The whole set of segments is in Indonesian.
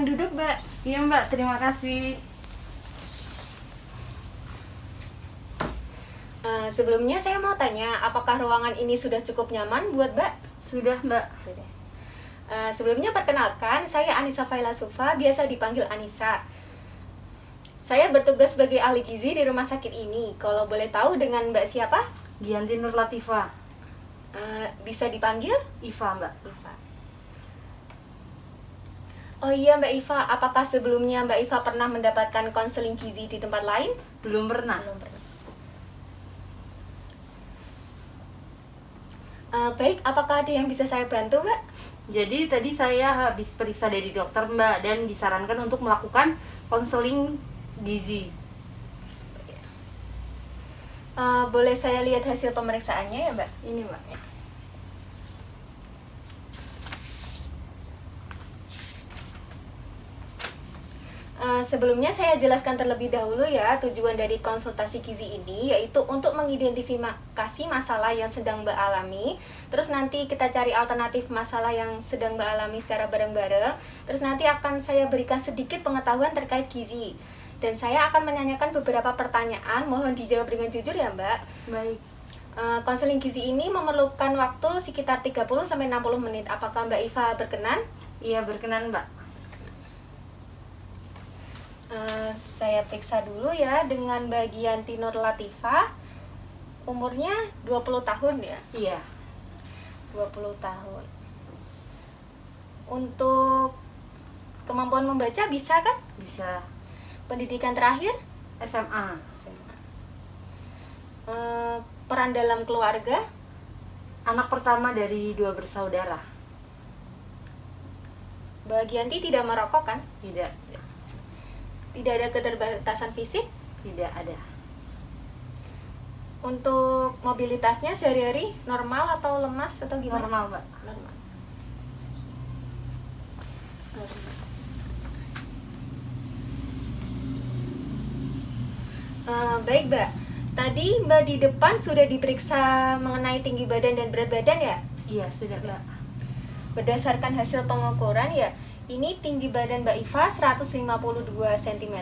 Silakan duduk, Mbak. Iya Mbak, terima kasih. Sebelumnya saya mau tanya, apakah ruangan ini sudah cukup nyaman buat Mbak? Sudah Mbak. Sudah. Sebelumnya perkenalkan, saya Anissa Failasufa, biasa dipanggil Anissa. Saya bertugas sebagai ahli gizi di rumah sakit ini. Kalau boleh tahu dengan Mbak siapa? Giyanti Nur Latifa. Bisa dipanggil? Iva Mbak. Iva. Oh iya Mbak Iva, apakah sebelumnya Mbak Iva pernah mendapatkan konseling gizi di tempat lain? Belum pernah. Belum pernah. Baik, apakah ada yang bisa saya bantu Mbak? Jadi tadi saya habis periksa dari dokter Mbak dan disarankan untuk melakukan konseling gizi. Boleh saya lihat hasil pemeriksaannya ya Mbak? Ini Mbak. Sebelumnya saya jelaskan terlebih dahulu ya, tujuan dari konsultasi gizi ini yaitu untuk mengidentifikasi masalah yang sedang Mbak alami. Terus nanti kita cari alternatif masalah yang sedang Mbak alami secara bareng-bareng. Terus nanti akan saya berikan sedikit pengetahuan terkait gizi. Dan saya akan menanyakan beberapa pertanyaan, mohon dijawab dengan jujur ya Mbak. Baik. Konseling gizi ini memerlukan waktu sekitar 30-60 menit. Apakah Mbak Iva berkenan? Iya berkenan Mbak. Saya periksa dulu ya dengan Mbak Giyanti Nur Latifa. Umurnya 20 tahun ya? Iya. 20 tahun. Untuk kemampuan membaca bisa kan? Bisa. Pendidikan terakhir? SMA. Peran dalam keluarga? Anak pertama dari 2 bersaudara. Mbak Giyanti tidak merokok kan? Tidak. Tidak ada keterbatasan fisik? Tidak ada. Untuk mobilitasnya sehari-hari normal atau lemas atau gimana? Normal Mbak. Normal. Baik Mbak, tadi Mbak di depan sudah diperiksa mengenai tinggi badan dan berat badan ya? Iya sudah Mbak. Berdasarkan hasil pengukuran ya, ini tinggi badan Mbak Iva 152 cm,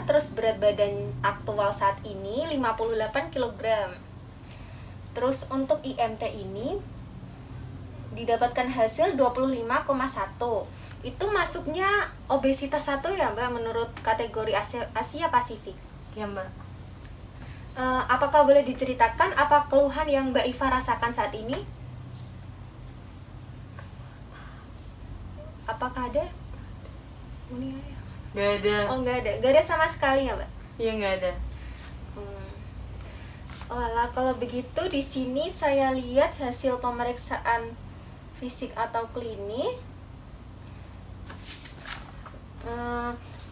terus berat badan aktual saat ini 58 kg. Terus untuk IMT ini didapatkan hasil 25,1. Itu masuknya obesitas 1 ya Mbak menurut kategori Asia Pasifik. Ya Mbak. Apakah boleh diceritakan apa keluhan yang Mbak Iva rasakan saat ini? Apakah ada? Gak ada. Oh nggak ada, nggak ada sama sekali ya Mbak? Iya nggak ada. Walah, kalau begitu di sini saya lihat hasil pemeriksaan fisik atau klinis.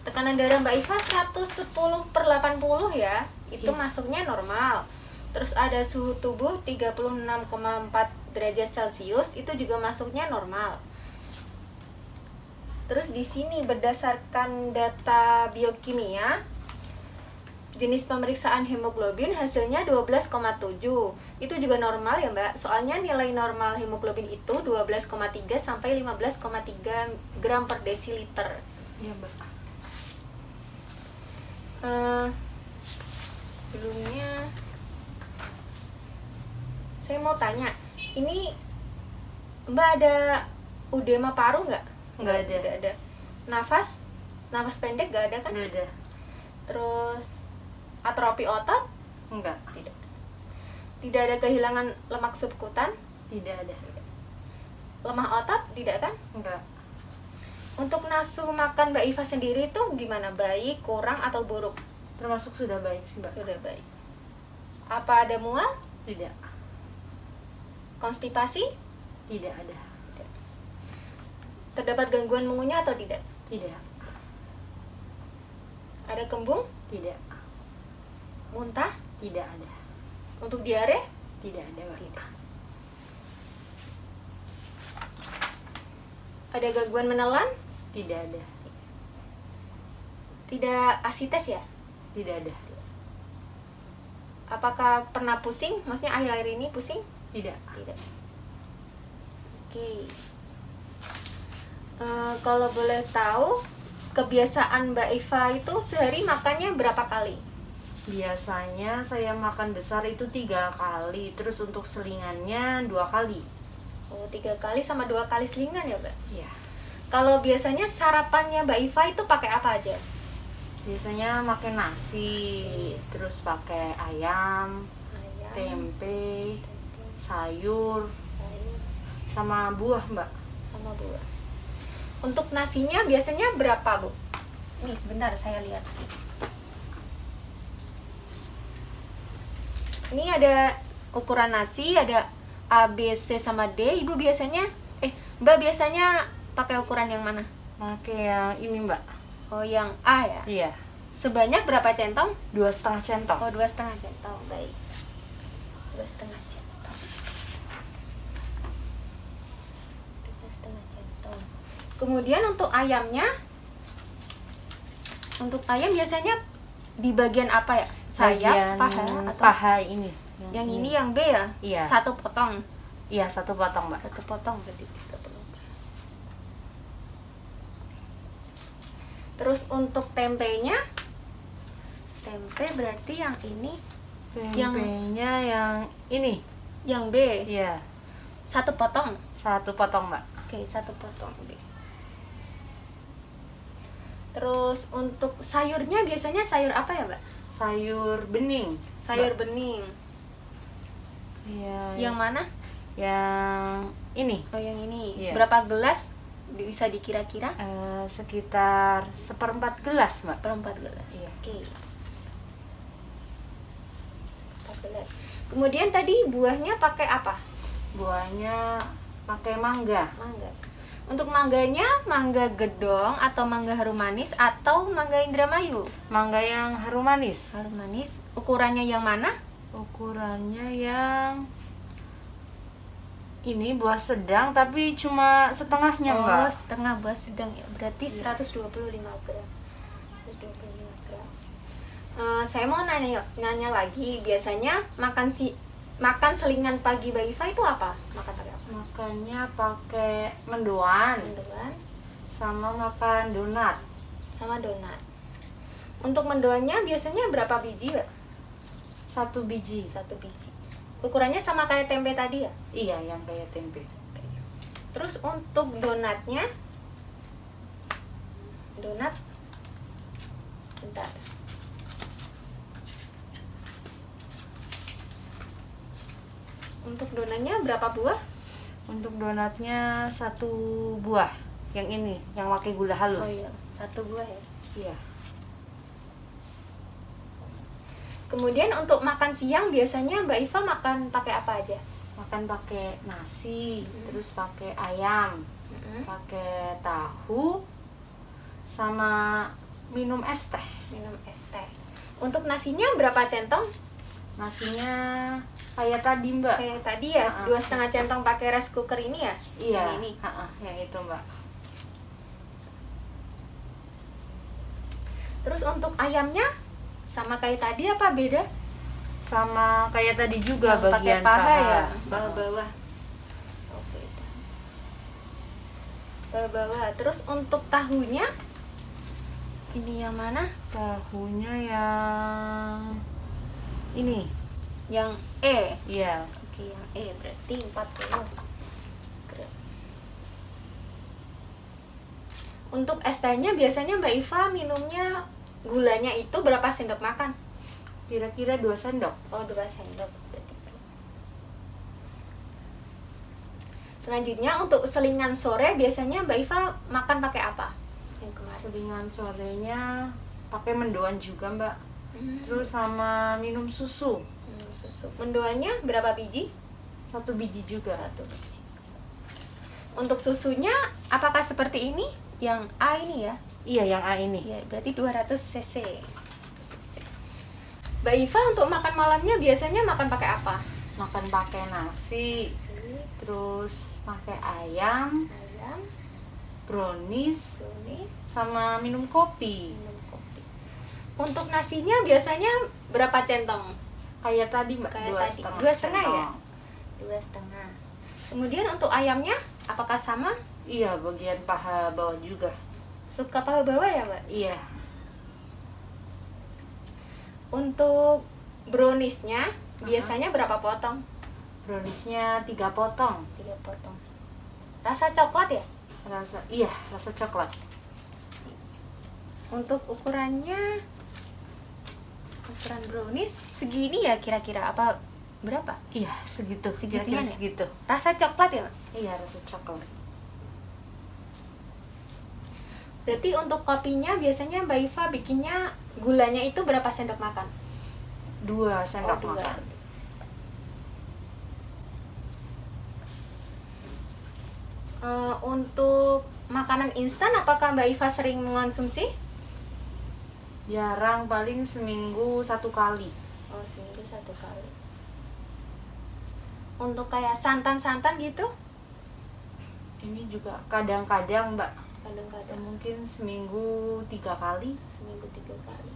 Tekanan darah Mbak Iva 110/80 ya, itu Iya. masuknya normal. Terus ada suhu tubuh 36,4 derajat Celcius, itu juga masuknya normal. Terus di sini berdasarkan data biokimia, jenis pemeriksaan hemoglobin hasilnya 12,7. Itu juga normal ya Mbak, soalnya nilai normal hemoglobin itu 12,3 sampai 15,3 gram per desiliter. Iya Mbak. Sebelumnya saya mau tanya, ini Mbak ada udema paru nggak? Nggak ada. Nggak ada. Nafas pendek nggak ada kan? Nggak ada. Terus atrofi otot? Enggak. Tidak. Tidak ada kehilangan lemak subkutan? Tidak ada. Lemah otot? Tidak kan? Enggak. Untuk nafsu makan Mbak Iva sendiri itu gimana? Baik, kurang, atau buruk? Termasuk sudah baik sih Mbak. Sudah baik. Apa ada mual? Tidak. Konstipasi? Tidak ada. Terdapat gangguan mengunyah atau tidak? Tidak. Ada kembung? Tidak. Muntah? Tidak ada. Untuk diare? Tidak ada Mbak. Tidak. Ada gangguan menelan? Tidak ada. Tidak asites ya? Tidak ada. Apakah pernah pusing? Maksudnya akhir-akhir ini pusing? Tidak. Tidak. Oke. Kalau boleh tahu, kebiasaan Mbak Eva itu sehari makannya berapa kali? Biasanya saya makan besar itu 3 kali, terus untuk selingannya 2 kali. Oh, 3 kali sama 2 kali selingan ya, Mbak? Iya. Kalau biasanya sarapannya Mbak Eva itu pakai apa aja? Biasanya makan nasi, terus pakai ayam, Ayam, tempe, tempe, sayur, sayur, sama buah, Mbak. sama buah. Untuk nasinya biasanya berapa, Bu? Nih, sebentar saya lihat. Ini ada ukuran nasi, ada A, B, C sama D. Ibu biasanya, Mbak biasanya pakai ukuran yang mana? Pakai yang ini, Mbak. Oh, yang A ya? Iya, Sebanyak berapa centong? 2,5 centong. Oh, 2,5 centong. Baik. 2,5 centong. 2,5 centong. Kemudian untuk ayamnya, untuk ayam biasanya di bagian apa ya? Sayap, Bagian paha, atau paha ini. yang ini yang B ya? Iya. 1 potong. Iya, 1 potong, Mbak. 1 potong berarti 1 potong. Terus untuk tempenya, tempe berarti yang ini, Tempenya yang ini. yang B, Iya, 1 potong. 1 potong, Mbak. Oke, 1 potong B. Terus untuk sayurnya biasanya sayur apa ya, Mbak? Sayur bening. Sayur Mbak. bening. Iya. Yang mana? Yang ini. Oh, yang ini. Iya. Berapa gelas? Bisa dikira-kira? Sekitar 1/4 gelas, Mbak. 1/4 gelas. Iya. Oke. 1/4 gelas. Kemudian tadi buahnya pakai apa? Buahnya pakai mangga. Mangga. Untuk mangganya, mangga gedong atau mangga harum manis atau mangga Indramayu? Mangga yang harum manis. Harum manis. Ukurannya yang mana? Ukurannya yang ini buah sedang tapi cuma setengahnya, Oh, Mbak. setengah buah sedang ya. Berarti Iya. 125 gram. 125 gram. Saya mau nanya lagi, biasanya makan selingan pagi Mbak Iva itu apa? Makan pakai apa? Makannya pakai mendoan Mendoan sama makan donat. sama donat. Untuk mendoannya biasanya berapa biji, Mbak? 1 biji. 1 biji. Ukurannya sama kayak tempe tadi ya? Iya, yang kayak tempe. Terus untuk donat, bentar. Untuk donatnya berapa buah? Untuk donatnya 1 buah. Yang ini, yang pakai gula halus. Oh iya, 1 buah ya. Iya. Kemudian untuk makan siang biasanya Mbak Iva makan pakai apa aja? Makan pakai nasi, Hmm. terus pakai ayam, pakai tahu, sama minum es teh. Minum es teh. Untuk nasinya berapa centong? Nasinya kayak tadi, Mbak. Kayak tadi ya, Ha-ha. 2,5 centong pakai rice cooker ini ya? Iya. Yang ini. Yang itu, Mbak. Terus untuk ayamnya sama kayak tadi apa beda? Sama kayak tadi juga Yang bagian pakai paha ya, Ha-ha. bawah-bawah. Oke. Bawah-bawah. Terus untuk tahunya ini yang mana? Tahunya yang ini. Yang E. Iya. Oke, yang E berarti 40 gram. Untuk es tehnya biasanya Mbak Iva minumnya gulanya itu berapa sendok makan? Kira-kira 2 sendok. Oh, 2 sendok berarti. Selanjutnya untuk selingan sore biasanya Mbak Iva makan pakai apa? Yang kemarin. Selingan sorenya pakai mendoan juga, Mbak. Terus Terus sama minum susu. susu. Mendoannya berapa biji? 1 biji juga. 1 biji. Untuk susunya apakah seperti ini? Yang A ini ya? Iya, yang A ini. Ya, berarti 200 cc. Mbak Iva untuk makan malamnya biasanya makan pakai apa? Makan pakai nasi, terus pakai ayam, Ayam, brownies, brownies, sama minum kopi. minum kopi. Untuk nasinya biasanya berapa centong? Kayak tadi, Mbak. Kayak 2 tadi. setengah. 2,5 ya? centong. 2,5. Kemudian untuk ayamnya apakah sama? Iya, bagian paha bawah juga. Suka paha bawah ya, Mbak? Iya. Untuk browniesnya biasanya berapa potong? Browniesnya 3 potong. 3 potong. Rasa coklat ya? Rasa coklat. Untuk ukuran brownies segini ya kira-kira, apa berapa? Iya, segitu. Segituan Kira-kira ya? segitu. Rasa coklat ya, Mbak? Iya, rasa coklat. Berarti untuk kopinya biasanya Mbak Iva bikinnya gulanya itu berapa sendok makan? 2 sendok dua. makan. Untuk makanan instan apakah Mbak Iva sering mengonsumsi? Jarang, paling seminggu 1 kali. Oh, seminggu 1 kali. Untuk kayak santan-santan gitu? Ini juga kadang-kadang, Mbak. Kadang-kadang Mungkin seminggu 3 kali. seminggu 3 kali.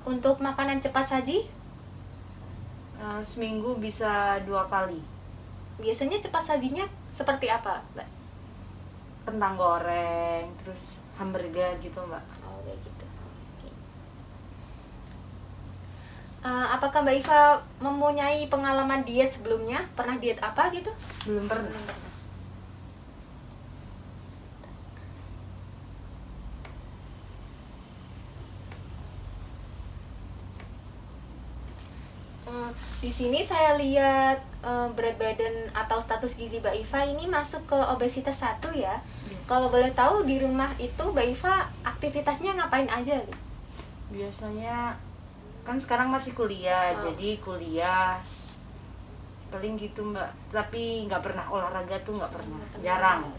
Untuk makanan cepat saji, Seminggu bisa 2 kali. biasanya cepat sajinya seperti apa, Mbak? Kentang goreng, terus hamburger gitu, Mbak. Oh, kayak gitu. Oke. Apakah Mbak Iva mempunyai pengalaman diet sebelumnya? Pernah diet apa gitu? Belum pernah. Belum pernah. Di sini saya lihat berat badan atau status gizi Mbak Iva ini masuk ke obesitas 1 ya. Kalau boleh tahu di rumah itu Mbak Iva aktivitasnya ngapain aja gitu? Biasanya kan sekarang masih kuliah, jadi kuliah paling gitu, Mbak. Tapi nggak pernah olahraga tuh, nggak pernah. Jarang.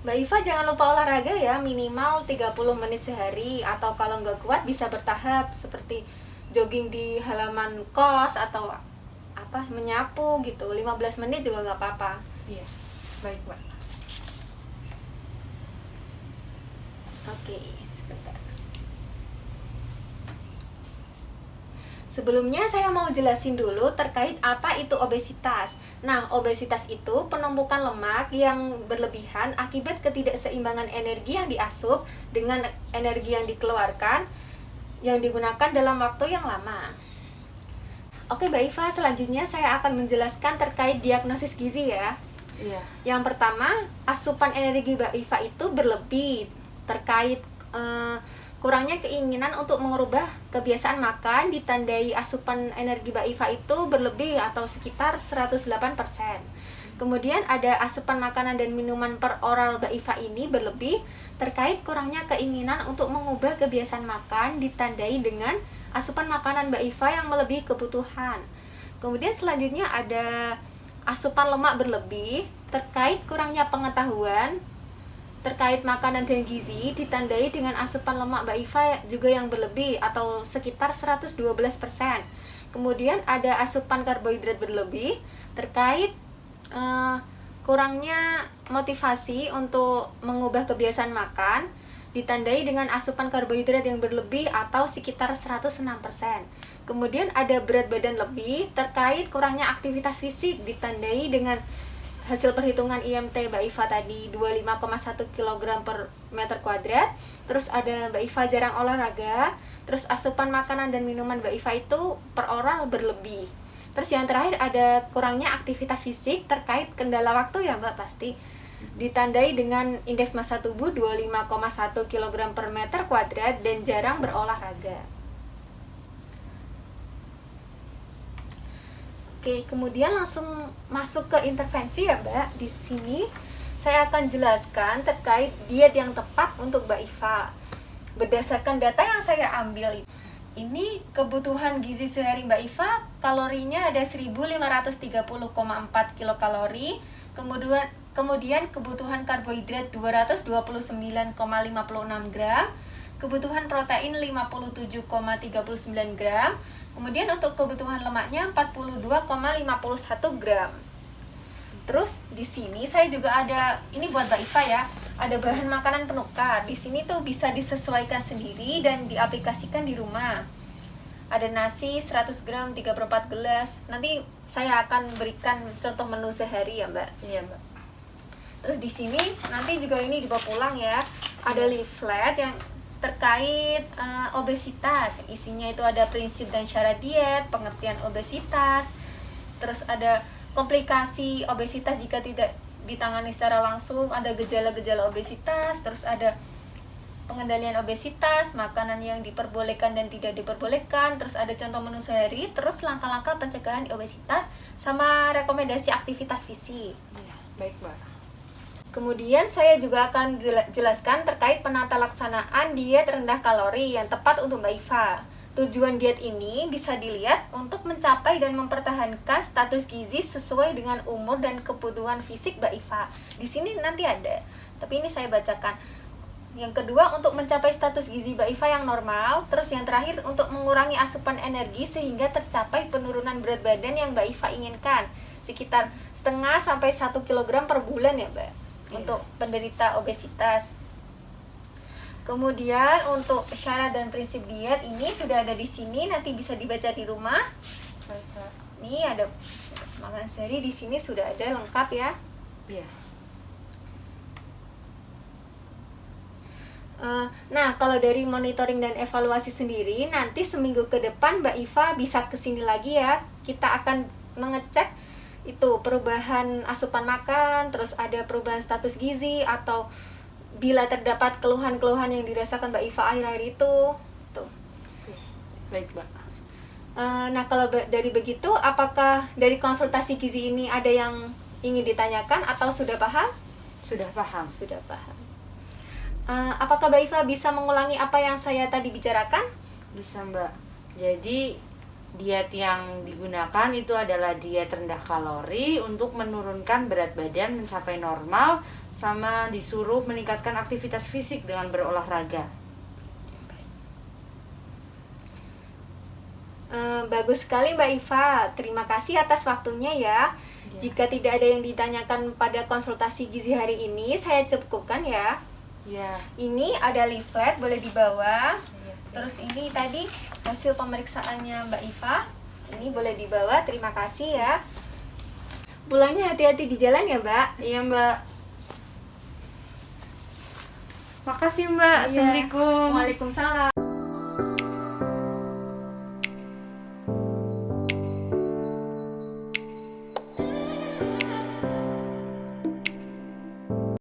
Mbak Iva jangan lupa olahraga ya, minimal 30 menit sehari, atau kalau nggak kuat bisa bertahap seperti jogging di halaman kos atau apa, menyapu gitu, 15 menit juga nggak apa-apa. Iya, baik, Mbak. Oke, sebentar. Sebelumnya saya mau jelasin dulu terkait apa itu obesitas. Nah, obesitas itu penumpukan lemak yang berlebihan akibat ketidakseimbangan energi yang diasup dengan energi yang dikeluarkan yang digunakan dalam waktu yang lama. Oke, Mbak Iva, selanjutnya saya akan menjelaskan terkait diagnosis gizi ya. Iya. Yang pertama, asupan energi Mbak Iva itu berlebih terkait kurangnya keinginan untuk mengubah kebiasaan makan, ditandai asupan energi Mbak Iva itu berlebih atau sekitar 108%. Kemudian ada asupan makanan dan minuman per oral Mbak Iva ini berlebih terkait kurangnya keinginan untuk mengubah kebiasaan makan, ditandai dengan asupan makanan Mbak Iva yang melebihi kebutuhan. Kemudian selanjutnya ada asupan lemak berlebih terkait kurangnya pengetahuan terkait makanan dan gizi, ditandai dengan asupan lemak Mbak Iva juga yang berlebih atau sekitar 112%. Kemudian ada asupan karbohidrat berlebih terkait kurangnya motivasi untuk mengubah kebiasaan makan, ditandai dengan asupan karbohidrat yang berlebih atau sekitar 106%. Kemudian ada berat badan lebih terkait kurangnya aktivitas fisik, ditandai dengan hasil perhitungan IMT Mbak Iva tadi 25,1 kg per meter kuadrat. Terus ada Mbak Iva jarang olahraga. Terus asupan makanan dan minuman Mbak Iva itu per oral berlebih. Terus yang terakhir ada kurangnya aktivitas fisik terkait kendala waktu ya Mbak, pasti ditandai dengan indeks massa tubuh 25,1 kg per meter kuadrat dan jarang berolahraga. Oke, kemudian langsung masuk ke intervensi ya Mbak. Di sini saya akan jelaskan terkait diet yang tepat untuk Mbak Iva. Berdasarkan data yang saya ambil, ini kebutuhan gizi sehari Mbak Iva, kalorinya ada 1530,4 kilokalori. Kemudian kebutuhan karbohidrat 229,56 gram. Kebutuhan protein 57,39 gram. Kemudian untuk kebutuhan lemaknya 42,51 gram. Terus di sini saya juga ada, ini buat Mbak Iva ya, ada bahan makanan penukar. Di sini tuh bisa disesuaikan sendiri dan diaplikasikan di rumah. Ada nasi 100 gram 3/4 gelas. Nanti saya akan berikan contoh menu sehari ya Mbak. Iya, Mbak. Terus di sini nanti juga ini dibawa pulang ya. Ada leaflet yang terkait obesitas. Isinya itu ada prinsip dan syarat diet, pengertian obesitas. Terus ada komplikasi obesitas jika tidak ditangani secara langsung, ada gejala-gejala obesitas, terus ada pengendalian obesitas, makanan yang diperbolehkan dan tidak diperbolehkan, terus ada contoh menu sehari, terus langkah-langkah pencegahan obesitas, sama rekomendasi aktivitas fisik. Iya, baik Mbak. Kemudian saya juga akan jelaskan terkait penata laksanaan diet rendah kalori yang tepat untuk Mbak Iva. Tujuan diet ini bisa dilihat untuk mencapai dan mempertahankan status gizi sesuai dengan umur dan kebutuhan fisik Mbak Iva. Di sini nanti ada, tapi ini saya bacakan. Yang kedua, untuk mencapai status gizi Mbak Iva yang normal. Terus yang terakhir, untuk mengurangi asupan energi sehingga tercapai penurunan berat badan yang Mbak Iva inginkan, sekitar 0,5 sampai 1 kg per bulan ya Mbak, untuk penderita obesitas. Kemudian untuk syarat dan prinsip diet ini sudah ada di sini, nanti bisa dibaca di rumah. Ini ada makanan sehari, di sini sudah ada lengkap ya. Iya. Nah, kalau dari monitoring dan evaluasi sendiri, nanti seminggu ke depan Mbak Iva bisa kesini lagi ya. Kita akan mengecek itu perubahan asupan makan, terus ada perubahan status gizi, atau bila terdapat keluhan-keluhan yang dirasakan Mbak Iva akhir-akhir itu. Tuh. Baik Mbak. Nah, kalau dari begitu, apakah dari konsultasi gizi ini ada yang ingin ditanyakan atau sudah paham? Sudah paham. Sudah paham. Apakah Mbak Iva bisa mengulangi apa yang saya tadi bicarakan? Bisa Mbak. Jadi diet yang digunakan itu adalah diet rendah kalori untuk menurunkan berat badan mencapai normal, sama disuruh meningkatkan aktivitas fisik dengan berolahraga. Bagus sekali Mbak Iva, terima kasih atas waktunya ya. Jika tidak ada yang ditanyakan pada konsultasi gizi hari ini, saya cukupkan ya. Ya. Ini ada leaflet, boleh dibawa. Terus ini tadi hasil pemeriksaannya Mbak Iva. Ini boleh dibawa, terima kasih ya. Pulangnya hati-hati di jalan ya Mbak. Iya Mbak. Makasih Mbak. Iya. Assalamualaikum. Waalaikumsalam.